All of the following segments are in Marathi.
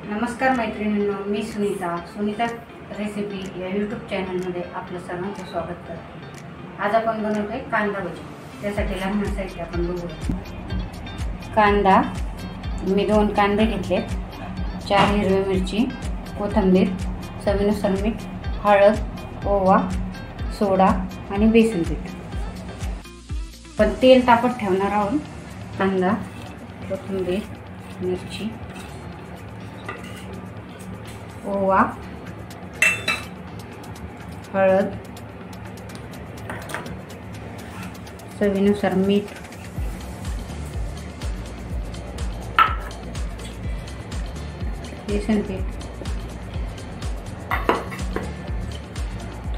नमस्कार मैत्रिणींनो, मी सुनीता रेसिपी या यूट्यूब चॅनलमध्ये आपलं सर्वांचं स्वागत करते। आज आपण बनवतोय कांदा भजी। त्यासाठी लागणारं साहित्य आपण बघूया। कांदा, मी 2 कांदे घेतले, 4 हिरवी मिरची, कोथिंबीर, चवीनुसार मीठ, हळद, ओवा, सोडा आणि बेसन पीठ। पण तेल तापत ठेवणार आहोत। कांदा, कोथिंबीर, मिरची, ओवा, हळद, चवीनुसार मीठ, बेसन पीठ,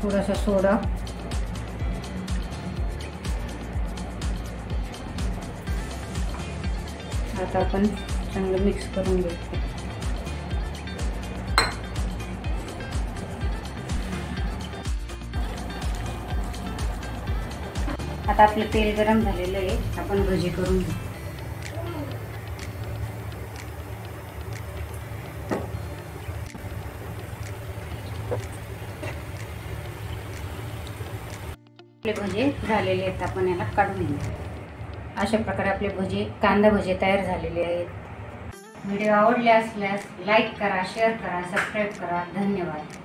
थोडासा सोडा, आता आपण चांगलं मिक्स करून घेऊ। आता आपलं तेल गरम झालेलं आहे, आपण भजी करून घेऊ। आपले भजे झालेले आहेत, आपण याला काढून घेऊ। अशा प्रकारे आपले भजी, कांदा भजी तयार झालेले आहेत। व्हिडिओ आवडले असल्यास लाईक करा, शेअर करा, सबस्क्राईब करा। धन्यवाद।